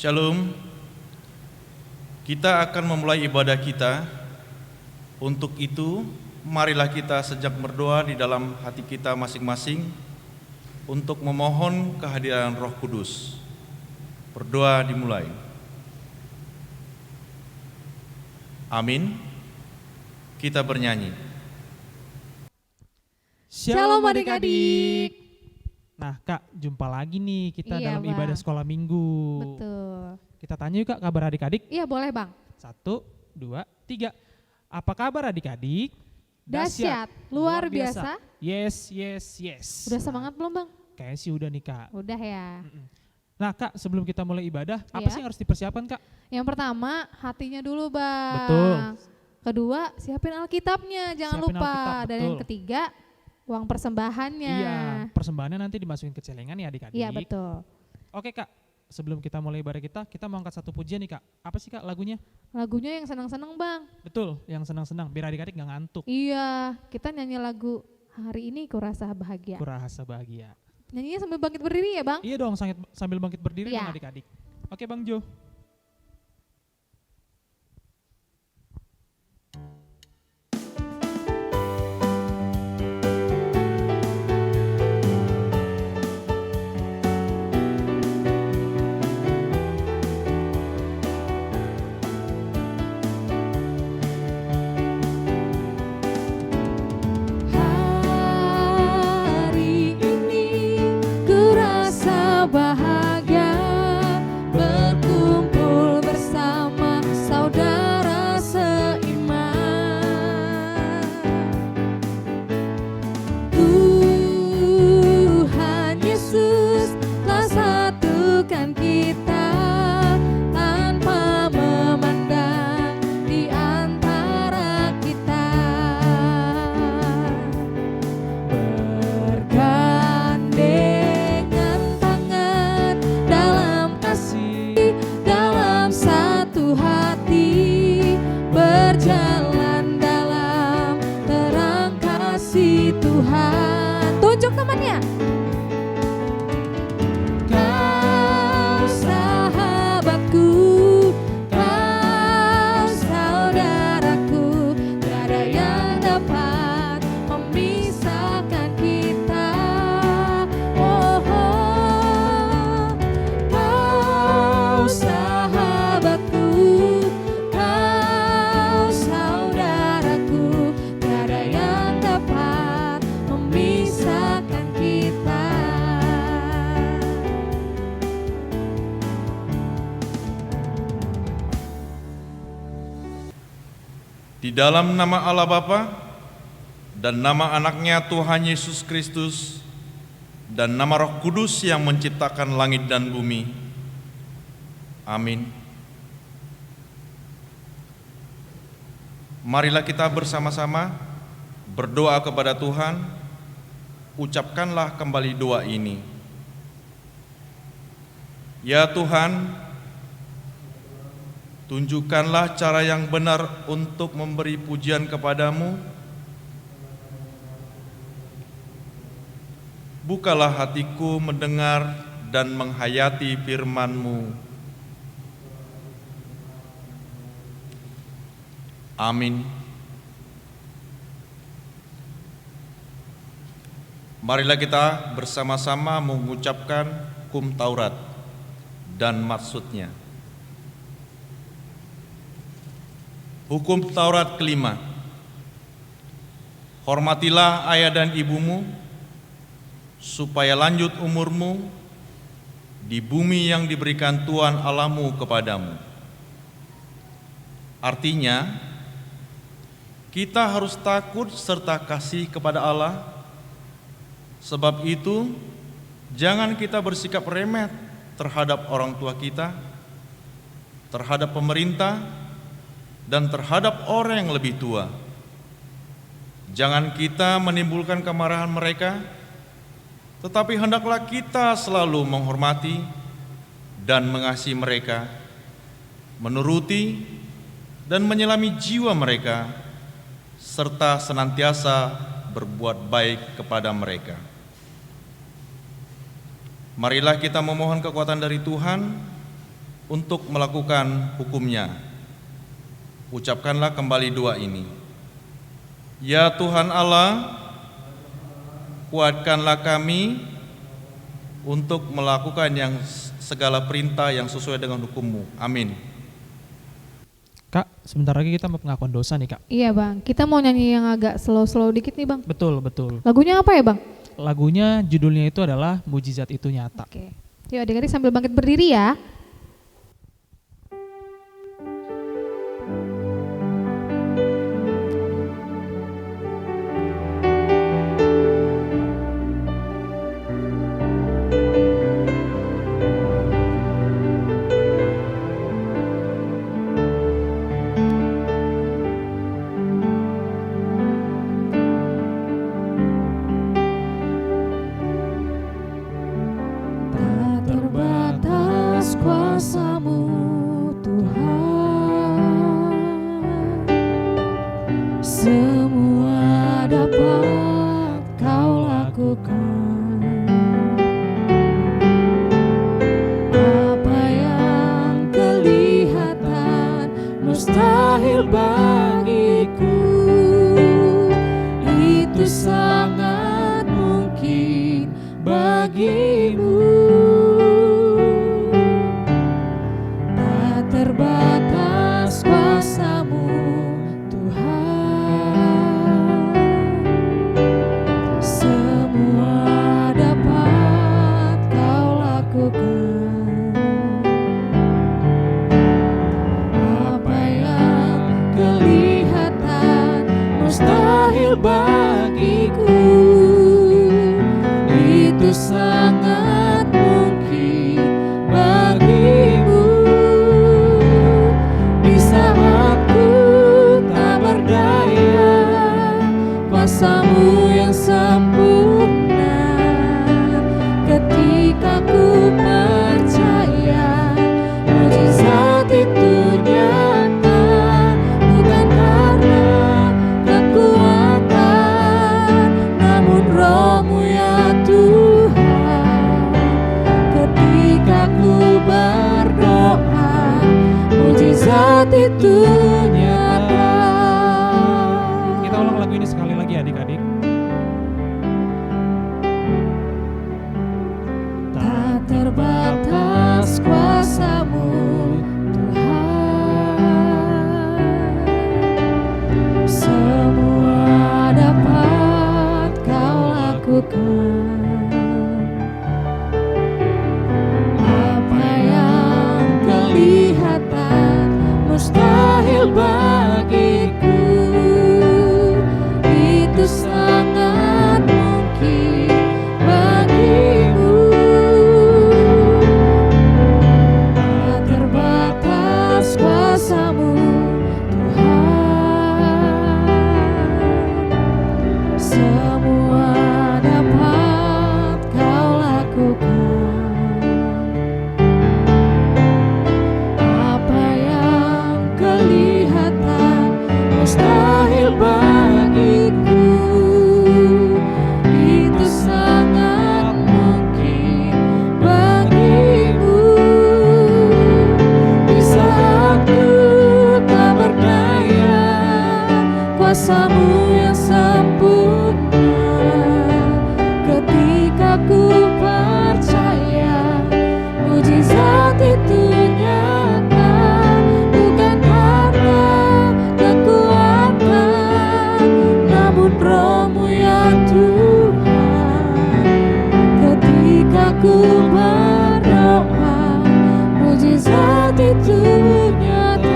Shalom. Kita akan memulai ibadah kita. Untuk itu, marilah kita sejak berdoa di dalam hati kita masing-masing untuk memohon kehadiran Roh Kudus. Berdoa dimulai. Amin. Kita bernyanyi. Shalom adik-adik. Nah Kak, jumpa lagi nih kita dalam ibadah sekolah minggu. Betul. Kita tanya yuk Kak kabar adik-adik. Iya boleh Bang. 1, 2, 3. Apa kabar adik-adik? Dahsyat, luar biasa. Yes. Udah semangat belum Bang? Kayaknya sih udah nih Kak. Udah ya. Nah Kak, sebelum kita mulai ibadah, apa sih yang harus dipersiapkan Kak? Yang pertama hatinya dulu Bang. Betul. Kedua siapin Alkitabnya, jangan Siapin lupa. Alkitab, Dan yang ketiga uang persembahannya. Iya, persembahannya nanti dimasukin ke celengan ya adik-adik. Iya betul. Oke Kak, sebelum kita mulai ibadah kita mau angkat satu pujian nih Kak. Apa sih Kak lagunya? Lagunya yang senang-senang Bang. Betul, yang senang-senang biar adik-adik gak ngantuk. Iya, kita nyanyi lagu Hari Ini Kurasa Bahagia. Kurasa bahagia. Nyanyinya sambil bangkit berdiri ya Bang? Iya dong, sambil bangkit berdiri Iya. dong adik-adik. Oke Bang Jo. Hari ini kurasa bahagia berkumpul bersama saudara seiman. Tuhan Yesus telah satukan kita tanpa memandang di antara kita. Bergandengan tangan dalam kasih, dalam satu hati, berjalan dalam terang kasih Tuhan. Tunjuk temannya. Kau sahabatku, kau saudaraku, tiada yang dapat memisahkan kita. Oh, kau sahabatku, kau saudaraku, tiada yang dapat memisahkan kita. Di dalam nama Allah Bapa dan nama anaknya Tuhan Yesus Kristus dan nama Roh Kudus yang menciptakan langit dan bumi. Amin. Marilah kita bersama-sama berdoa kepada Tuhan. Ucapkanlah kembali doa ini. Ya Tuhan, tunjukkanlah cara yang benar untuk memberi pujian kepadamu. Bukalah hatiku mendengar dan menghayati firman-Mu. Amin. Marilah kita bersama-sama mengucapkan hukum Taurat dan maksudnya. Hukum Taurat kelima. Hormatilah ayah dan ibumu, supaya lanjut umurmu di bumi yang diberikan Tuhan Allahmu kepadamu. Artinya, kita harus takut serta kasih kepada Allah. Sebab itu, jangan kita bersikap remeh terhadap orang tua kita, terhadap pemerintah, dan terhadap orang yang lebih tua. Jangan kita menimbulkan kemarahan mereka, tetapi hendaklah kita selalu menghormati dan mengasihi mereka, menuruti dan menyelami jiwa mereka, serta senantiasa berbuat baik kepada mereka. Marilah kita memohon kekuatan dari Tuhan untuk melakukan hukum-Nya. Ucapkanlah kembali doa ini. Ya Tuhan Allah, kuatkanlah kami untuk melakukan yang segala perintah yang sesuai dengan hukum-Mu. Amin. Kak, sebentar lagi kita mau pengakuan dosa nih, Kak. Iya Bang, kita mau nyanyi yang agak slow-slow dikit nih Bang. Betul, betul. Lagunya apa ya Bang? Lagunya judulnya itu adalah Mujizat Itu Nyata. Oke. Yuk adik-adik sambil bangkit berdiri ya. Tak terbatas kuasa-Mu Tuhan, semua dapat Kau lakukan. Apa yang kelihatan mustahil bagiku, itu sangat mungkin bagimu. Tak terbatas kuasa-Mu Tuhan, semua dapat Kau lakukan. Apa yang kelihatan mustahil bagiku, itu sangat mungkin bagimu. Di saat ku tak berdaya, kuasa-Mu yang sempurna. Ketika ku percaya, mujizat itu nyata. Bukan karena kekuatan, namun Roh-Mu ya Tuhan. Ketika ku berdoa, mujizat itu nyata. Kita ulang lagu ini sekali lagi adik-adik. Tak terbatas kuasa-Mu Tuhan, semua dapat Kau lakukan. Apa yang kelihatan mustahil bagiku, itu sangat mungkin bagimu. Tak terbatas kuasa-Mu Tuhan, semua dapat Kau lakukan. Apa yang kelihatan mustahil bagiku, itu sangat mungkin bagimu. Di saat ku tak berdaya, kuasa-Mu yang sempurna. Ketika ku percaya, mujizat itu nyata. Bukan karena kekuatan, namun Roh-Mu ya Tuhan. Ketika ku berdoa, mujizat itu nyata.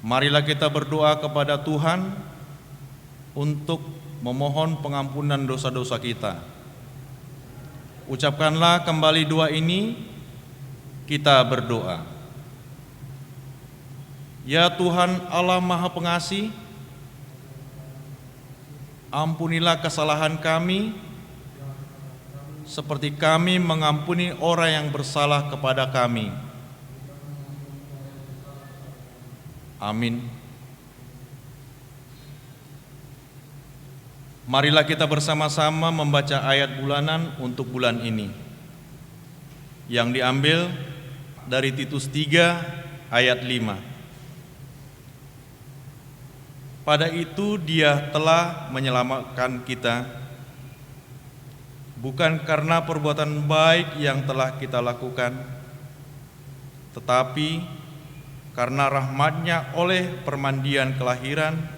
Marilah kita berdoa kepada Tuhan untuk memohon pengampunan dosa-dosa kita. Ucapkanlah kembali doa ini, kita berdoa. Ya Tuhan Allah Maha Pengasih, ampunilah kesalahan kami, seperti kami mengampuni orang yang bersalah kepada kami. Amin. Marilah kita bersama-sama membaca ayat bulanan untuk bulan ini, yang diambil dari Titus 3 ayat 5. Pada itu Dia telah menyelamatkan kita, bukan karena perbuatan baik yang telah kita lakukan, tetapi karena rahmat-Nya oleh permandian kelahiran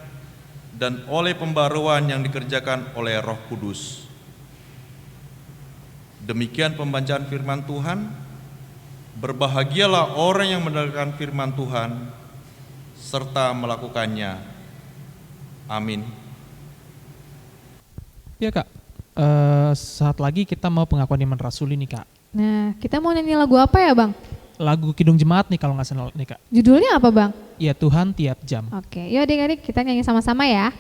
dan oleh pembaruan yang dikerjakan oleh Roh Kudus. Demikian pembacaan firman Tuhan. Berbahagialah orang yang mendengarkan firman Tuhan serta melakukannya. Amin. Ya Kak, saat lagi kita mau pengakuan iman rasuli nih Kak. Nah, kita mau nyanyi lagu apa ya Bang? Lagu Kidung Jemaat nih kalau nggak salah nih Kak. Judulnya apa Bang? Ya Tuhan tiap jam. Oke, yuk adik-adik kita nyanyi sama-sama ya.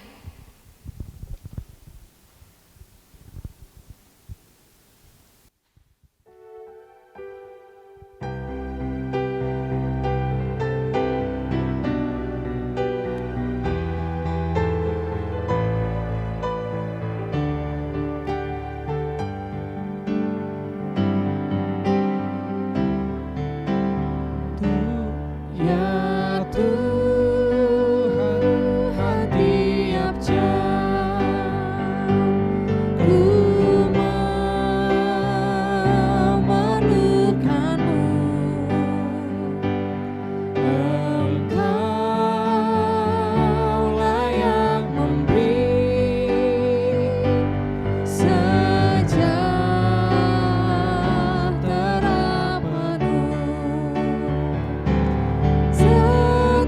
Ya Tuhan, tiap jam ku memerlukan-Mu. Engkaulah yang memberi sejahtera penuh. Setiap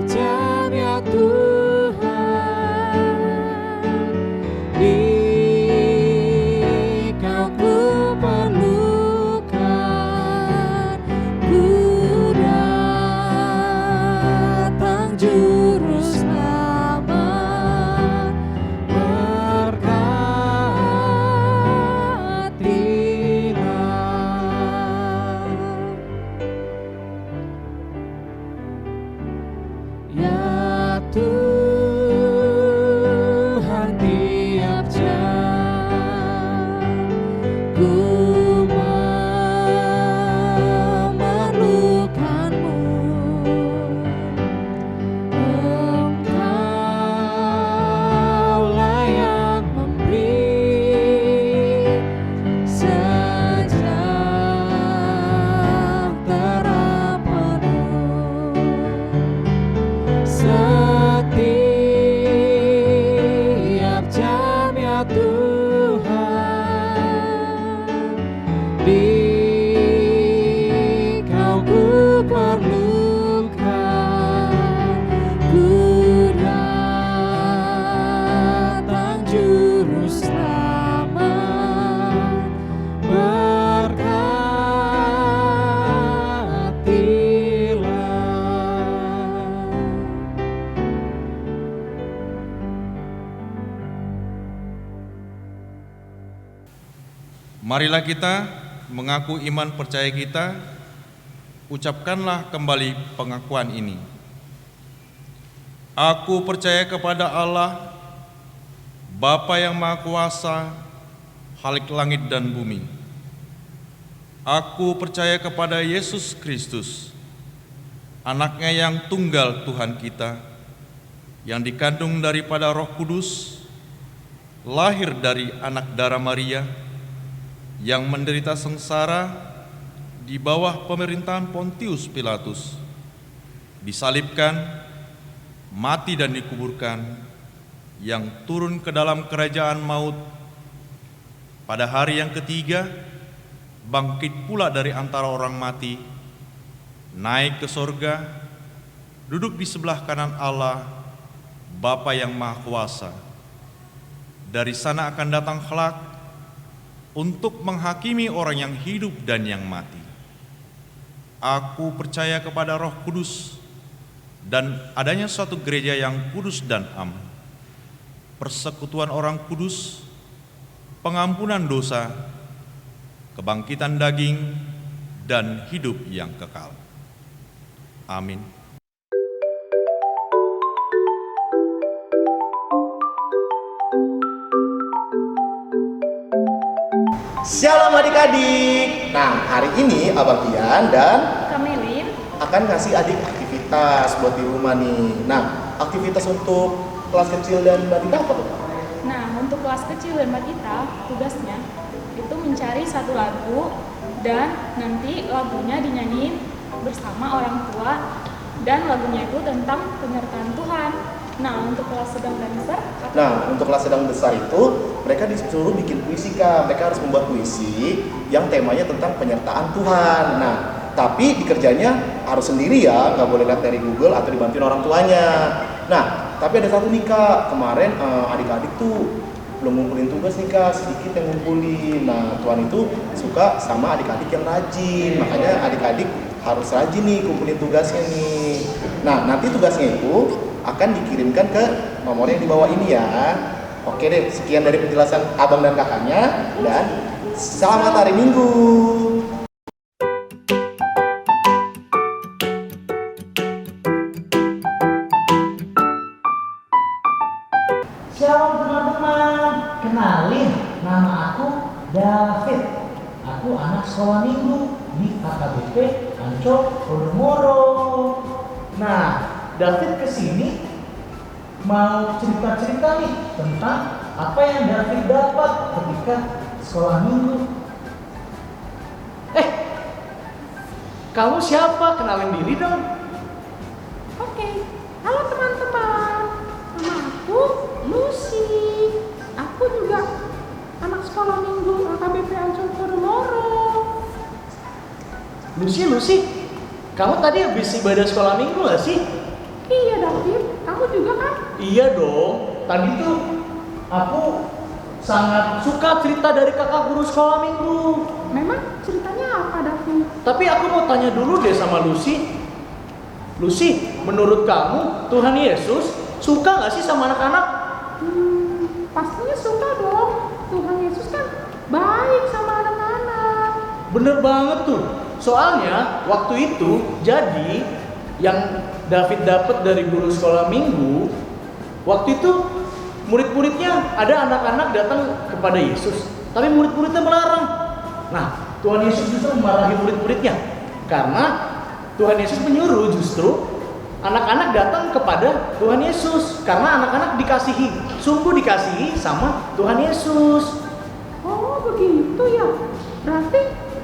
jam ya Tuhan, di Kau ku perlukan. Ku datang juru selamat, berkatilah. Ya Tuhan, tiap jam ku memerlukan-Mu. Engkaulah yang memberi sejahtera penuh. Setiap jam ya Tuhan, di Kau ku perlukan. Ku datang juru selamat, berkatilah. Marilah kita mengaku iman percaya kita. Ucapkanlah kembali pengakuan ini. Aku percaya kepada Allah, Bapa yang Maha Kuasa, Khalik langit dan bumi. Aku percaya kepada Yesus Kristus, Anak-Nya yang tunggal Tuhan kita, yang dikandung daripada Roh Kudus, lahir dari anak darah Maria, yang menderita sengsara di bawah pemerintahan Pontius Pilatus, disalibkan, mati dan dikuburkan, yang turun ke dalam kerajaan maut, pada hari yang ketiga bangkit pula dari antara orang mati, naik ke sorga, duduk di sebelah kanan Allah, Bapa yang Maha Kuasa. Dari sana akan datang kelak untuk menghakimi orang yang hidup dan yang mati. Aku percaya kepada Roh Kudus dan adanya suatu gereja yang kudus dan am, persekutuan orang kudus, pengampunan dosa, kebangkitan daging, dan hidup yang kekal. Amin. Shalom adik-adik. Nah, hari ini Abang Tian dan Kamelin akan ngasih adik aktivitas buat di rumah nih. Nah, aktivitas untuk kelas kecil dan balita apa tuh? Nah, untuk kelas kecil dan balita, tugasnya itu mencari satu lagu dan nanti lagunya dinyanyiin bersama orang tua dan lagunya itu tentang penyertaan Tuhan. Nah, untuk kelas sedang dan besar, Untuk kelas sedang besar itu mereka disuruh bikin puisi Kak. Mereka harus membuat puisi yang temanya tentang penyertaan Tuhan. Nah, tapi dikerjanya harus sendiri ya, nggak boleh lihat dari Google atau dibantuin orang tuanya. Nah, tapi ada satu nih Kak, kemarin adik-adik tuh belum ngumpulin tugas nih Kak, sedikit yang ngumpulin. Nah, Tuhan itu suka sama adik-adik yang rajin, makanya adik-adik harus rajin nih kumpulin tugasnya nih. Nah, nanti tugasnya itu akan dikirimkan ke nomor yang di bawah ini ya. Oke deh, sekian dari penjelasan abang dan kakaknya, dan selamat hari Minggu. Shalom teman-teman, kenalin, nama aku David. Aku anak sekolah minggu di AKBP Ancol Podomoro. Nah, David kesini mau cerita-cerita nih tentang apa yang David dapat ketika sekolah minggu. Kamu siapa? Kenalin diri dong. Oke. Halo teman-teman, nama aku Lucy. Aku juga anak sekolah minggu AKBP Ancol Podomoro. Lucy, kamu tadi habis ibadah sekolah minggu gak sih? Iya David, kamu juga kan? Iya dong, tadi tuh aku sangat suka cerita dari kakak guru sekolah minggu. Memang ceritanya apa David? Tapi aku mau tanya dulu deh sama Lucy. Lucy, menurut kamu Tuhan Yesus suka gak sih sama anak-anak? Pastinya suka dong. Tuhan Yesus kan baik sama anak-anak. Bener banget tuh. Soalnya waktu itu jadi yang David dapat dari guru sekolah minggu, waktu itu murid-muridnya ada anak-anak datang kepada Yesus, tapi murid-muridnya melarang. Nah, Tuhan Yesus justru memarahi murid-muridnya karena Tuhan Yesus menyuruh justru anak-anak datang kepada Tuhan Yesus karena anak-anak sungguh dikasihi sama Tuhan Yesus. Oh begitu ya. Berarti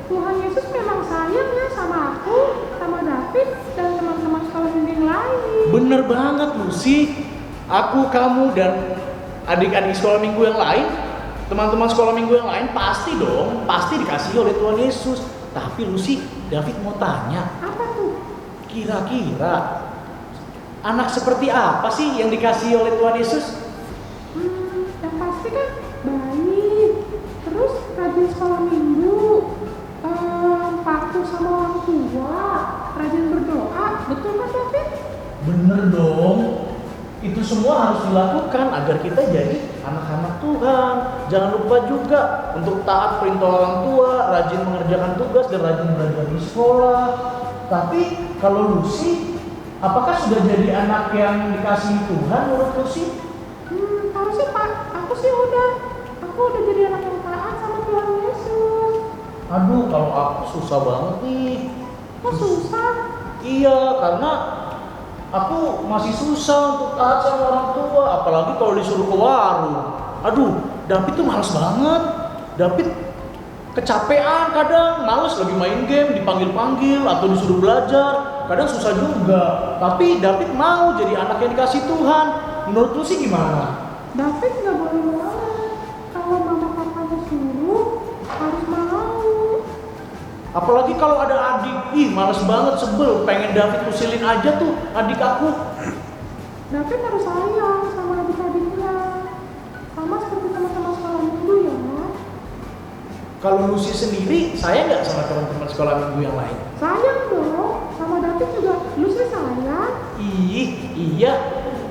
Tuhan Yesus memang sayang ya sama aku, sama David, dan teman-teman sekolah minggu yang lain. Bener banget Lucy. Aku, kamu, dan adik-adik sekolah minggu yang lain, teman-teman sekolah minggu yang lain pasti dikasihi oleh Tuhan Yesus. Tapi Lucy, David mau tanya, Apa tuh? kira-kira anak seperti apa sih yang dikasihi oleh Tuhan Yesus? Yang pasti kan baik, terus rajin sekolah minggu, patuh sama orang tua, rajin berdoa, betul kan David? Bener dong. Itu semua harus dilakukan agar kita jadi anak-anak Tuhan. Jangan lupa juga untuk taat perintah orang tua, rajin mengerjakan tugas, dan rajin belajar di sekolah. Tapi kalau Lucy, apakah sudah jadi anak yang dikasihi Tuhan menurut Lucy? Harusnya Pak, aku sih udah. Aku udah jadi anak yang taat sama Tuhan Yesus. Aduh, kalau aku susah banget nih. Kok susah? Iya, karena aku masih susah untuk taat sama orang tua, apalagi kalau disuruh ke warung. Aduh, David tuh males banget. David kecapean kadang, males lagi main game, dipanggil-panggil atau disuruh belajar. Kadang susah juga. Tapi David mau jadi anak yang dikasih Tuhan. Menurut lu sih gimana? David nggak boleh males. Kalau mama papanya suruh, harus mau. Apalagi kalau ada adik, males banget, sebel, pengen David usilin aja tuh adik aku. David harus sayang sama adik-adiknya. Sama seperti teman-teman sekolah minggu ya. Kalau Lucy sendiri, sayang nggak sama teman-teman sekolah minggu yang lain? Sayang dong, sama David juga. Lucy sayang. Iya,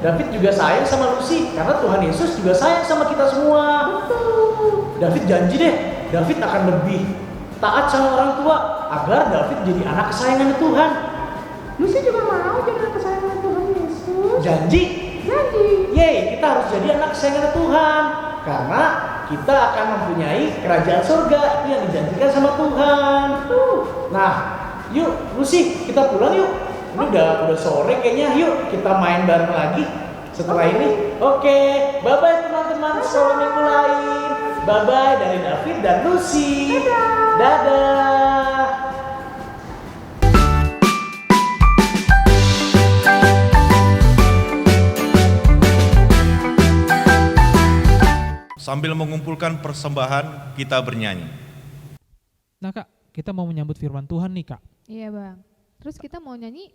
David juga sayang sama Lucy karena Tuhan Yesus juga sayang sama kita semua. Betul. David janji deh, David akan lebih taat sama orang tua agar David jadi anak kesayangan Tuhan. Lucy juga mau jadi anak kesayangan Tuhan Yesus. Janji? Janji. Yeay, kita harus jadi anak kesayangan Tuhan karena kita akan mempunyai kerajaan surga yang dijanjikan sama Tuhan. Nah, yuk Lucy, kita pulang yuk. Ini udah sore kayaknya, yuk kita main bareng lagi setelah ini. Oke, bye-bye teman-teman sekolah minggu lain. Bye-bye dari David dan Lucy. Dadah. Sambil mengumpulkan persembahan, kita bernyanyi. Nah Kak, kita mau menyambut firman Tuhan nih Kak. Iya bang. Terus kita mau nyanyi?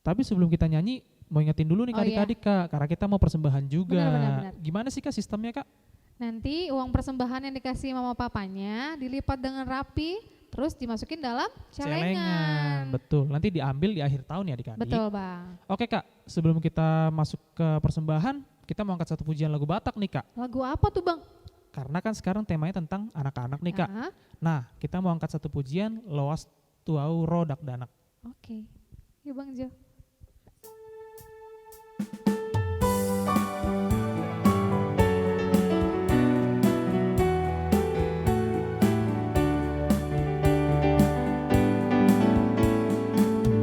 Tapi sebelum kita nyanyi, mau ingetin dulu nih Oh, adik-adik Kak, karena kita mau persembahan juga. Benar. Gimana sih Kak sistemnya Kak? Nanti uang persembahan yang dikasih mama papanya dilipat dengan rapi, terus dimasukin dalam celengan. Betul, nanti diambil di akhir tahun ya adik-adik. Betul bang. Oke Kak, sebelum kita masuk ke persembahan, kita mau angkat satu pujian lagu Batak nih Kak. Lagu apa tuh bang? Karena kan sekarang temanya tentang anak-anak nih Kak. Ah, Nah, kita mau angkat satu pujian, Loas Tuau Rodak Danak. Oke. Yuk bang Jo.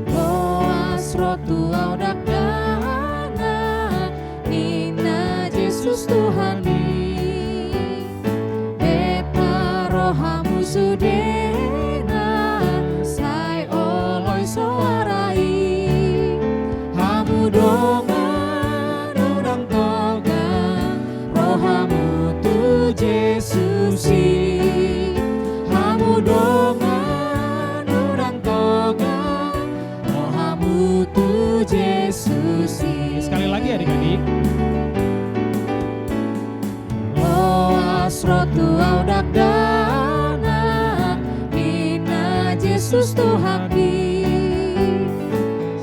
Loas rotu audak dana Nina Yesus Tuhan Beta rohamu sudena Sai oloi soarai Hamu dongan udang togang Rohamu tu Yesusi Hamu dongan udang togang Rohamu tu Yesusi. Sekali lagi adik-adik. Loas rotu audak dana Nina Yesus Tuhan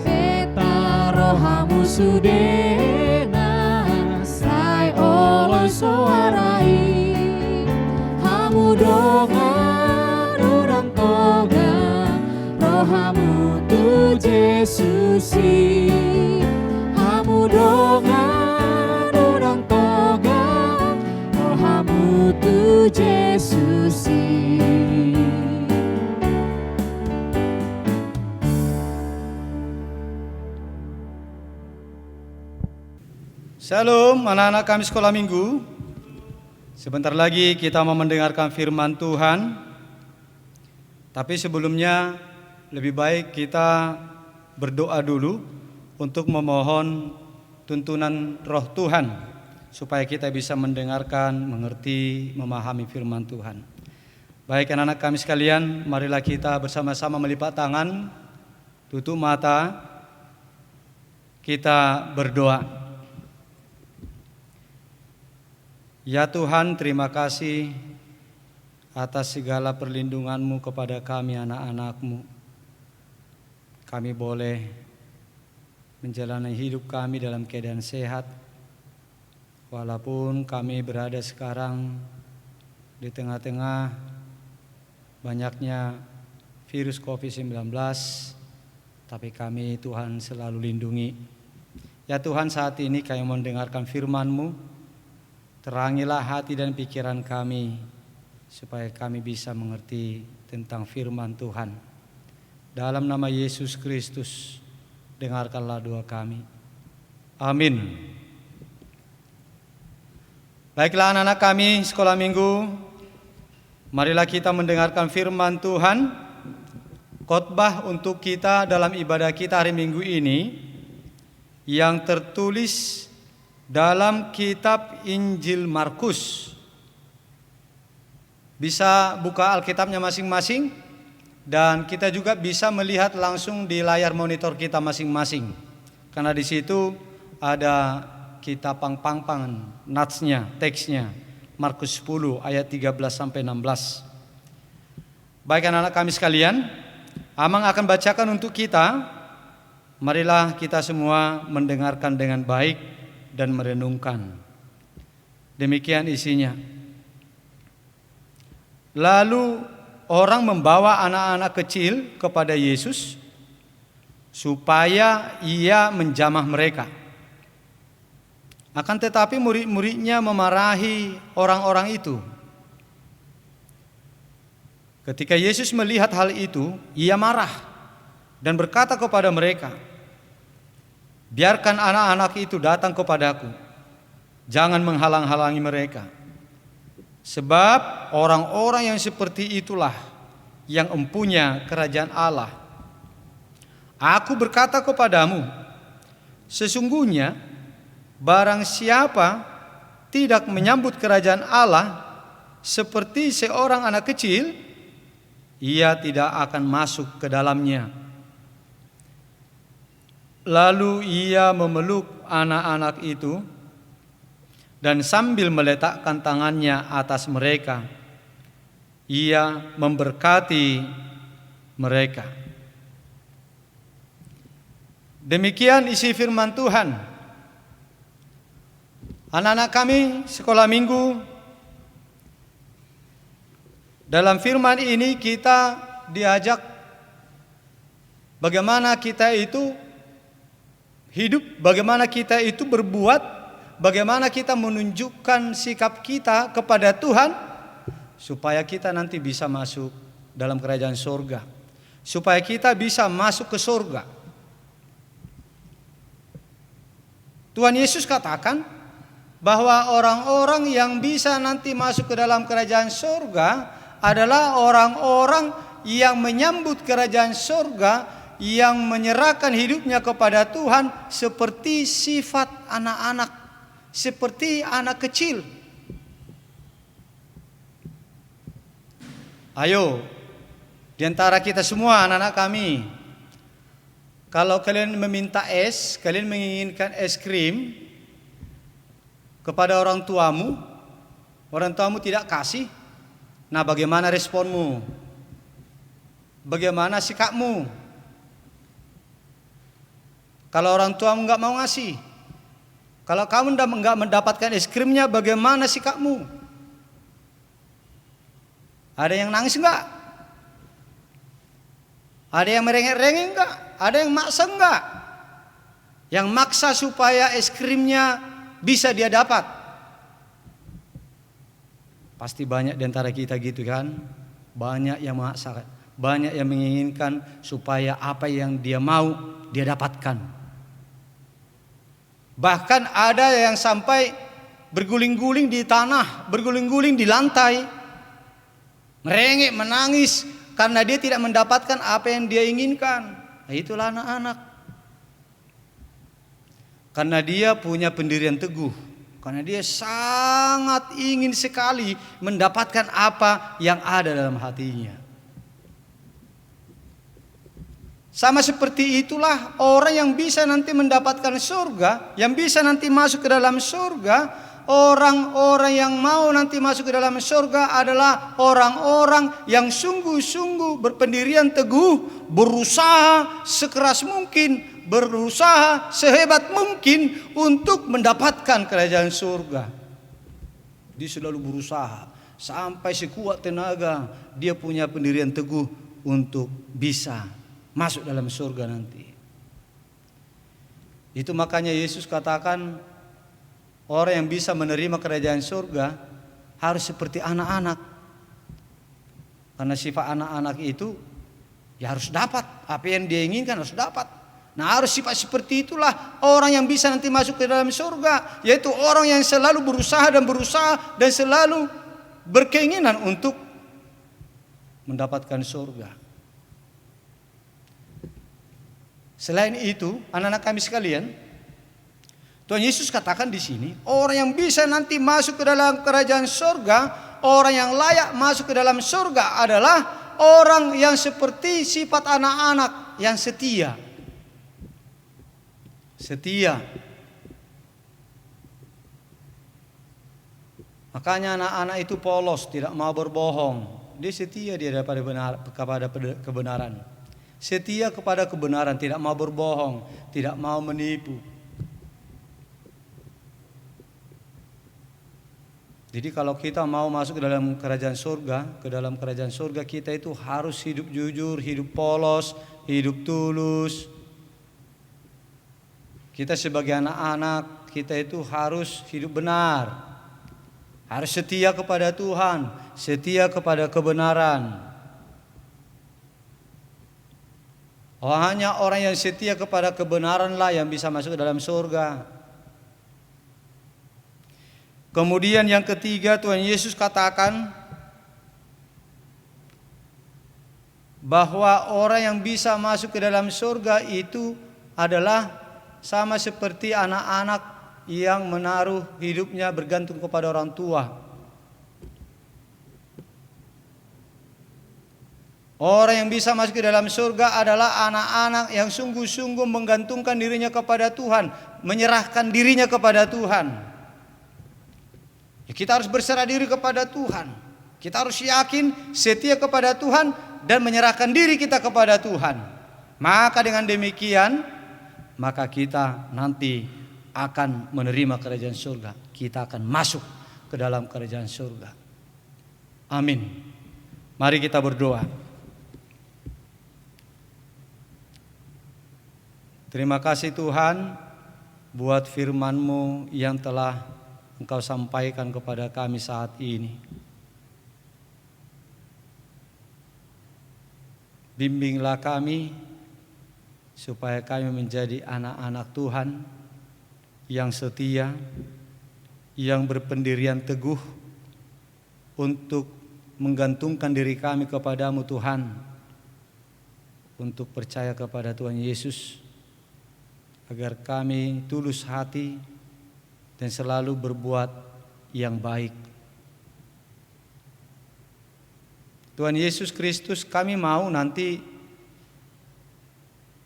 Beta rohamu sudena Sai oloi soarai Hamu dongan udang togang Rohamu tu Yesusi Hamu dongan udang togang Rohamu tu Yesusi. Shalom anak-anak kami sekolah minggu. Sebentar lagi kita mau mendengarkan firman Tuhan. Tapi sebelumnya lebih baik kita berdoa dulu untuk memohon tuntunan roh Tuhan supaya kita bisa mendengarkan, mengerti, memahami firman Tuhan. Baik anak-anak kami sekalian, marilah kita bersama-sama melipat tangan, tutup mata, kita berdoa. Ya Tuhan, terima kasih atas segala perlindungan-Mu kepada kami anak-anak-Mu. Kami boleh menjalani hidup kami dalam keadaan sehat, walaupun kami berada sekarang di tengah-tengah banyaknya virus COVID-19, tapi kami Tuhan selalu lindungi. Ya Tuhan, saat ini kami mendengarkan firman-Mu. Terangilah hati dan pikiran kami supaya kami bisa mengerti tentang firman Tuhan. Dalam nama Yesus Kristus, dengarkanlah doa kami. Amin. Baiklah anak-anak kami sekolah minggu, marilah kita mendengarkan firman Tuhan. Khotbah untuk kita dalam ibadah kita hari Minggu ini yang tertulis dalam kitab Injil Markus. Bisa buka Alkitabnya masing-masing dan kita juga bisa melihat langsung di layar monitor kita masing-masing. Karena di situ ada kita pang-pang natsnya, teksnya. Markus 10 ayat 13 sampai 16. Baik anak-anak kami sekalian, Amang akan bacakan untuk kita. Marilah kita semua mendengarkan dengan baik dan merenungkan. Demikian isinya. Lalu orang membawa anak-anak kecil kepada Yesus supaya ia menjamah mereka. Akan tetapi murid-muridnya memarahi orang-orang itu. Ketika Yesus melihat hal itu, ia marah dan berkata kepada mereka, "Biarkan anak-anak itu datang kepadaku, jangan menghalang-halangi mereka. Sebab orang-orang yang seperti itulah yang empunya kerajaan Allah. Aku berkata kepadamu, sesungguhnya barang siapa tidak menyambut kerajaan Allah seperti seorang anak kecil, ia tidak akan masuk ke dalamnya." Lalu ia memeluk anak-anak itu dan sambil meletakkan tangannya atas mereka, ia memberkati mereka. Demikian isi firman Tuhan. Anak-anak kami sekolah minggu, dalam firman ini kita diajak bagaimana kita itu hidup, bagaimana kita itu berbuat, bagaimana kita menunjukkan sikap kita kepada Tuhan supaya kita nanti bisa masuk dalam kerajaan surga, supaya kita bisa masuk ke surga. Tuhan Yesus katakan bahwa orang-orang yang bisa nanti masuk ke dalam kerajaan surga adalah orang-orang yang menyambut kerajaan surga, yang menyerahkan hidupnya kepada Tuhan seperti sifat anak-anak, seperti anak kecil. Ayo, di antara kita semua anak-anak kami, kalau kalian meminta es, kalian menginginkan es krim kepada orang tuamu tidak kasih, nah bagaimana responmu? Bagaimana sikapmu? Kalau orang tuamu nggak mau ngasih, kalau kamu nggak mendapatkan es krimnya, bagaimana sikapmu? Ada yang nangis nggak? Ada yang merengek-rengek nggak? Ada yang maksa nggak? Yang maksa supaya es krimnya bisa dia dapat. Pasti banyak di antara kita gitu kan? Banyak yang maksa, banyak yang menginginkan supaya apa yang dia mau dia dapatkan. Bahkan ada yang sampai berguling-guling di tanah, berguling-guling di lantai, merengek, menangis karena dia tidak mendapatkan apa yang dia inginkan. Nah, itulah anak-anak. Karena dia punya pendirian teguh, karena dia sangat ingin sekali mendapatkan apa yang ada dalam hatinya. Sama seperti itulah orang yang bisa nanti mendapatkan surga, yang bisa nanti masuk ke dalam surga. Orang-orang yang mau nanti masuk ke dalam surga adalah orang-orang yang sungguh-sungguh berpendirian teguh, berusaha sekeras mungkin, berusaha sehebat mungkin untuk mendapatkan kerajaan surga. Dia selalu berusaha sampai sekuat tenaga, dia punya pendirian teguh untuk bisa masuk dalam surga nanti. Itu makanya Yesus katakan orang yang bisa menerima kerajaan surga harus seperti anak-anak. Karena sifat anak-anak itu ya harus dapat apa yang dia inginkan, harus dapat. Nah, harus sifat seperti itulah orang yang bisa nanti masuk ke dalam surga, yaitu orang yang selalu berusaha dan selalu berkeinginan untuk mendapatkan surga. Selain itu, anak-anak kami sekalian, Tuhan Yesus katakan di sini, orang yang bisa nanti masuk ke dalam kerajaan surga, orang yang layak masuk ke dalam surga adalah orang yang seperti sifat anak-anak yang setia. Setia. Makanya anak-anak itu polos, tidak mau berbohong. Dia setia kepada kebenaran. Setia kepada kebenaran, tidak mau berbohong, tidak mau menipu. Jadi kalau kita mau masuk ke dalam kerajaan surga, kita itu harus hidup jujur, hidup polos, hidup tulus. Kita sebagai anak-anak kita itu harus hidup benar, harus setia kepada Tuhan, setia kepada kebenaran. Hanya orang yang setia kepada kebenaranlah yang bisa masuk ke dalam surga. Kemudian yang ketiga, Tuhan Yesus katakan bahwa orang yang bisa masuk ke dalam surga itu adalah sama seperti anak-anak yang menaruh hidupnya bergantung kepada orang tua. Orang yang bisa masuk ke dalam surga adalah anak-anak yang sungguh-sungguh menggantungkan dirinya kepada Tuhan, menyerahkan dirinya kepada Tuhan. Ya, kita harus berserah diri kepada Tuhan. Kita harus yakin, setia kepada Tuhan dan menyerahkan diri kita kepada Tuhan. Maka dengan demikian, maka kita nanti akan menerima kerajaan surga. Kita akan masuk ke dalam kerajaan surga. Amin. Mari kita berdoa. Terima kasih Tuhan buat firman-Mu yang telah Engkau sampaikan kepada kami saat ini. Bimbinglah kami supaya kami menjadi anak-anak Tuhan yang setia, yang berpendirian teguh untuk menggantungkan diri kami kepadamu Tuhan, untuk percaya kepada Tuhan Yesus, agar kami tulus hati dan selalu berbuat yang baik. Tuhan Yesus Kristus, kami mau nanti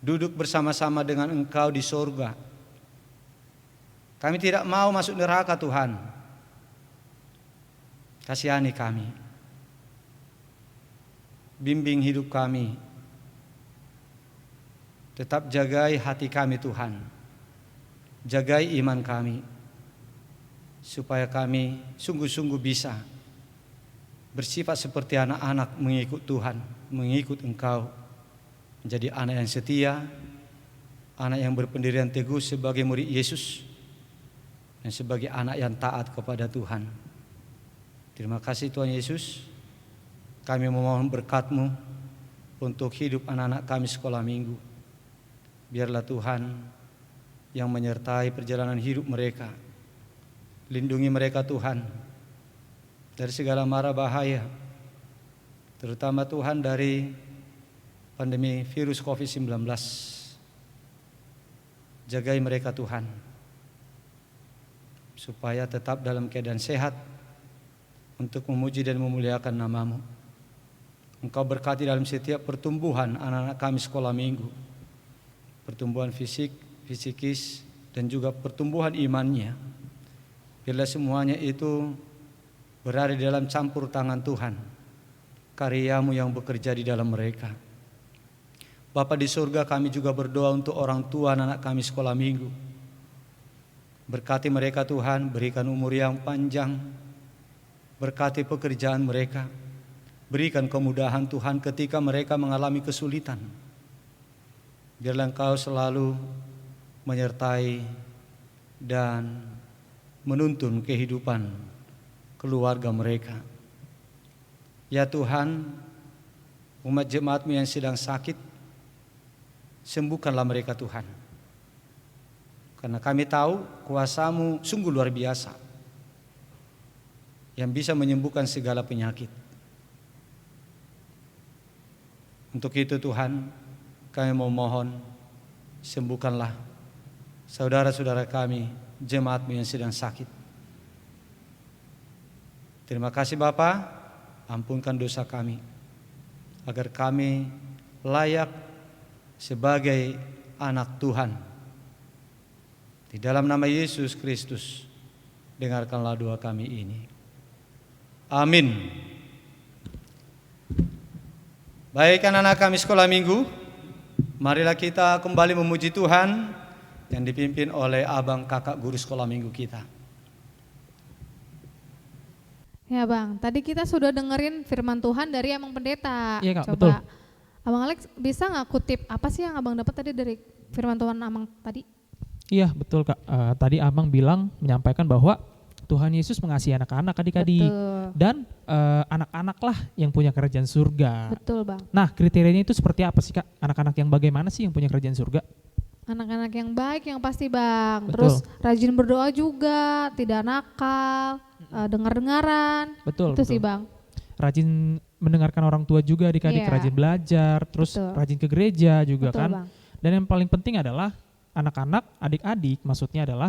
duduk bersama-sama dengan Engkau di surga. Kami tidak mau masuk neraka Tuhan. Kasihani kami. Bimbing hidup kami. Tetap jagai hati kami Tuhan. Jagai iman kami. Supaya kami sungguh-sungguh bisa bersifat seperti anak-anak mengikut Tuhan, mengikut Engkau. Menjadi anak yang setia, anak yang berpendirian teguh sebagai murid Yesus, dan sebagai anak yang taat kepada Tuhan. Terima kasih Tuhan Yesus. Kami memohon berkat-Mu untuk hidup anak-anak kami sekolah minggu. Biarlah Tuhan yang menyertai perjalanan hidup mereka. Lindungi mereka Tuhan dari segala mara bahaya, terutama Tuhan dari pandemi virus COVID-19. Jagai mereka Tuhan, supaya tetap dalam keadaan sehat untuk memuji dan memuliakan nama-Mu. Engkau berkati dalam setiap pertumbuhan anak-anak kami sekolah minggu, pertumbuhan fisik, fisikis, dan juga pertumbuhan imannya. Bila semuanya itu berada di dalam campur tangan Tuhan, karya-Mu yang bekerja di dalam mereka. Bapa di surga, kami juga berdoa untuk orang tua anak kami sekolah minggu. Berkati mereka Tuhan, berikan umur yang panjang, berkati pekerjaan mereka, berikan kemudahan Tuhan ketika mereka mengalami kesulitan. Biarlah Engkau selalu menyertai dan menuntun kehidupan keluarga mereka. Ya Tuhan, umat jemaat-Mu yang sedang sakit, sembuhkanlah mereka Tuhan. Karena kami tahu kuasa-Mu sungguh luar biasa, yang bisa menyembuhkan segala penyakit. Untuk itu Tuhan, kami memohon, sembuhkanlah saudara-saudara kami, jemaat-Mu yang sedang sakit. Terima kasih Bapa, ampunkan dosa kami, agar kami layak sebagai anak Tuhan. Di dalam nama Yesus Kristus, dengarkanlah doa kami ini. Amin. Baik anak-anak kami sekolah minggu, marilah kita kembali memuji Tuhan yang dipimpin oleh abang kakak guru sekolah minggu kita. Ya Bang, tadi kita sudah dengerin firman Tuhan dari Abang Pendeta. Iya Kak, Coba betul. Abang Alex bisa nggak kutip apa sih yang Abang dapat tadi dari firman Tuhan Abang tadi? Iya betul Kak. Tadi Abang bilang menyampaikan bahwa Tuhan Yesus mengasihi anak-anak adik-adik. Betul. Dan anak-anak lah yang punya kerajaan surga. Betul Bang. Nah kriterianya itu seperti apa sih Kak? Anak-anak yang bagaimana sih yang punya kerajaan surga? Anak-anak yang baik yang pasti Bang. Betul. Terus rajin berdoa juga, tidak nakal, dengar-dengaran. Betul. Itu sih Bang. Rajin mendengarkan orang tua juga adik-adik, Iya. rajin belajar, terus Betul. rajin ke gereja juga Betul kan. Bang. Dan yang paling penting adalah anak-anak, adik-adik maksudnya adalah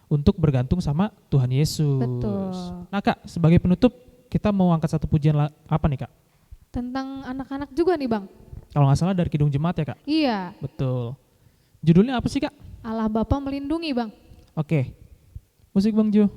untuk bergantung sama Tuhan Yesus. Betul. Nah Kak, sebagai penutup kita mau angkat satu pujian apa nih Kak? Tentang anak-anak juga nih Bang. Kalau nggak salah dari Kidung Jemaat ya Kak? Iya. Betul. Judulnya apa sih Kak? Allah Bapa melindungi Bang. Oke. Musik Bang Jo.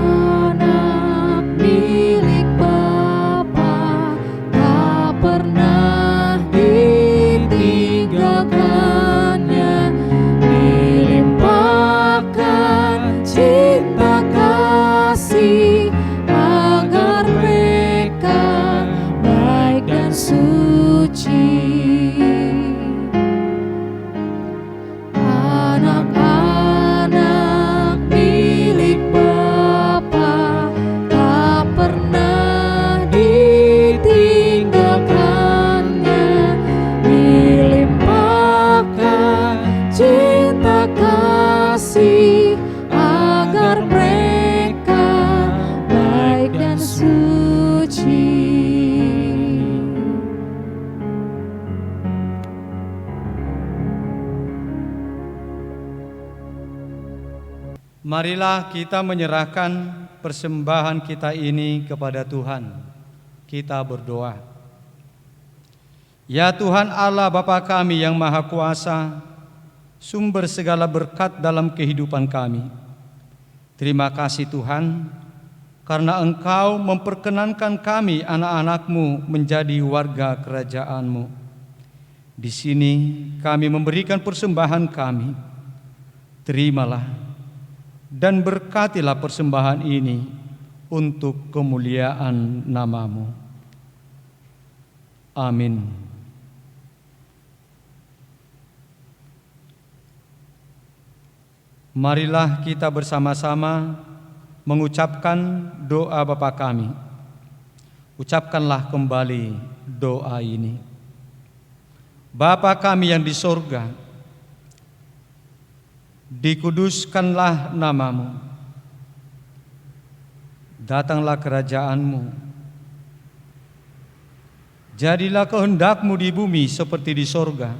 Anak-anak milik Bapa tak pernah ditinggalkannya, dilimpahkan cinta kasih agar mereka baik dan suci. Anak-anak milik Bapa tak pernah ditinggalkannya, dilimpahkan cinta kasih agar mereka baik dan suci. Marilah kita menyerahkan persembahan kita ini kepada Tuhan. Kita berdoa. Ya Tuhan Allah Bapa kami yang Maha Kuasa, sumber segala berkat dalam kehidupan kami. Terima kasih Tuhan, karena Engkau memperkenankan kami anak-anak-Mu menjadi warga kerajaan-Mu. Di sini kami memberikan persembahan kami. Terimalah dan berkatilah persembahan ini untuk kemuliaan nama-Mu. Amin. Marilah kita bersama-sama mengucapkan doa Bapa kami. Ucapkanlah kembali doa ini. Bapa kami yang di sorga, dikuduskanlah nama-Mu. Datanglah kerajaan-Mu. Jadilah kehendak-Mu di bumi seperti di sorga.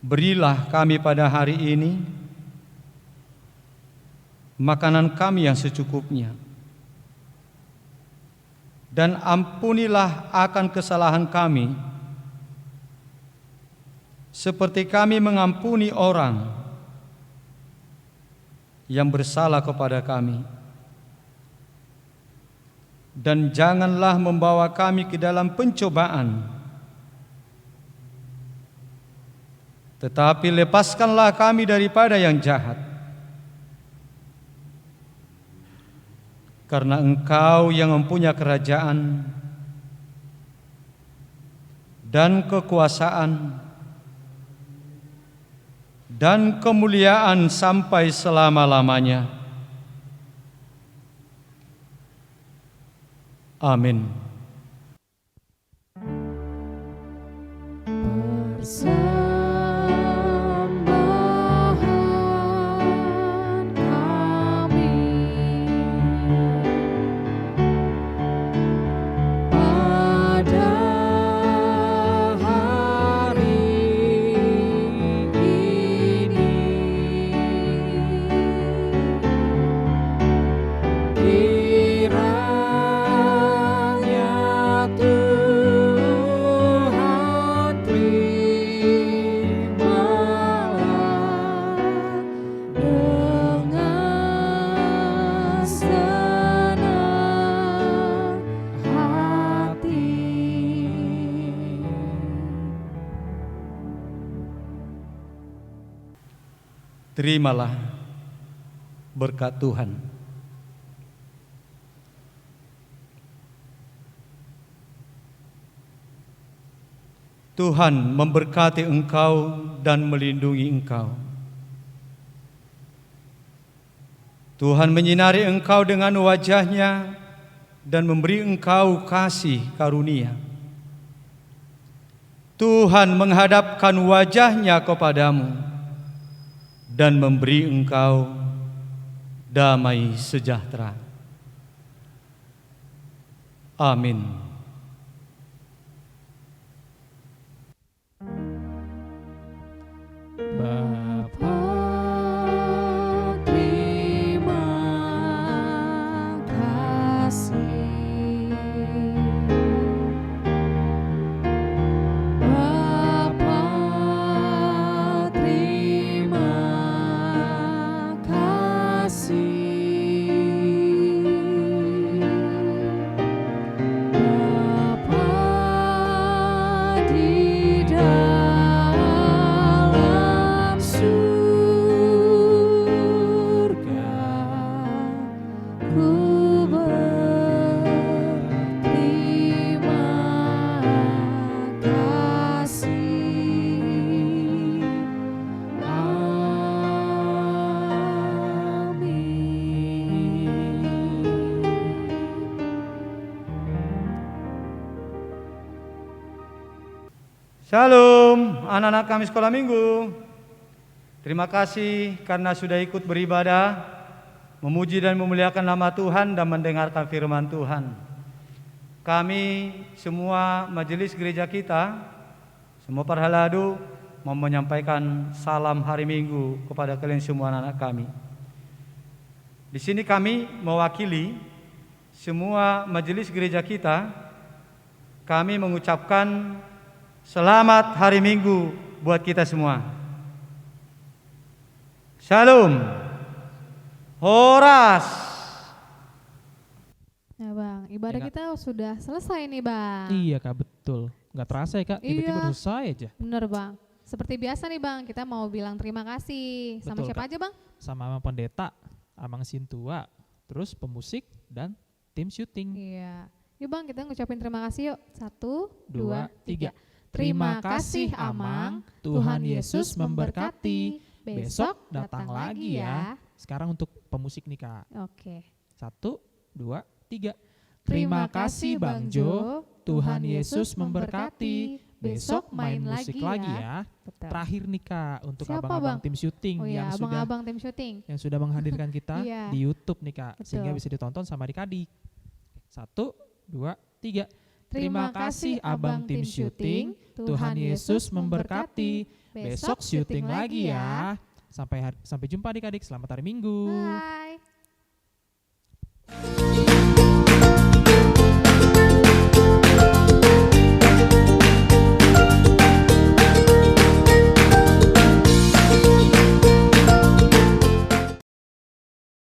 Berilah kami pada hari ini makanan kami yang secukupnya. Dan ampunilah akan kesalahan kami, seperti kami mengampuni orang yang bersalah kepada kami. Dan janganlah membawa kami ke dalam pencobaan, tetapi lepaskanlah kami daripada yang jahat. Karena Engkau yang mempunyai kerajaan dan kekuasaan dan kemuliaan sampai selama-lamanya. Amin. Persembahan kami pada hari ini, kiranya terimalah berkat Tuhan. Tuhan memberkati engkau dan melindungi engkau. Tuhan menyinari engkau dengan wajah-Nya dan memberi engkau kasih karunia. Tuhan menghadapkan wajah-Nya kepadamu dan memberi engkau damai sejahtera. Amin. Bapa, terima kasih. Bapa, terima kasih. Bapa di dalam surga, ku berterima kasih. Shalom, anak-anak kami sekolah minggu. Terima kasih karena sudah ikut beribadah, memuji dan memuliakan nama Tuhan dan mendengarkan firman Tuhan. Kami semua majelis gereja kita, semua para haladu mau menyampaikan salam hari Minggu kepada kalian semua anak-anak kami. Di sini kami mewakili semua majelis gereja kita. Kami mengucapkan selamat hari Minggu buat kita semua. Shalom. Horas. Nah Bang, ibadah Ya, Kak. kita sudah selesai nih Bang. Iya Kak, betul. Nggak terasa ya Kak, tiba-tiba Iya. selesai aja. Bener Bang. Seperti biasa nih Bang, kita mau bilang terima kasih. Sama Betul, siapa Kak. aja Bang? Sama Amang Pendeta, Amang Sintua, terus pemusik dan tim syuting. Iya. Yuk Bang, kita ngucapin terima kasih yuk. 1, 2, 2, 3. 3. Terima kasih Amang, Tuhan Yesus memberkati. Besok datang lagi ya. Sekarang untuk pemusik nih Kak. Oke. 1, 2, 3. Terima kasih Bang Jo, Tuhan Yesus memberkati. Besok main musik lagi ya. Betul. Terakhir nih Kak, untuk Siapa, abang-abang Bang? tim syuting Oh iya, yang sudah abang-abang tim syuting. menghadirkan kita Iya. di YouTube nih Kak, Betul. sehingga bisa ditonton sama adik-adik. 1, 2, 3. Terima kasih abang tim syuting. Tuhan Yesus memberkati. Besok syuting lagi ya. Sampai jumpa adik-adik. Selamat hari Minggu. Bye.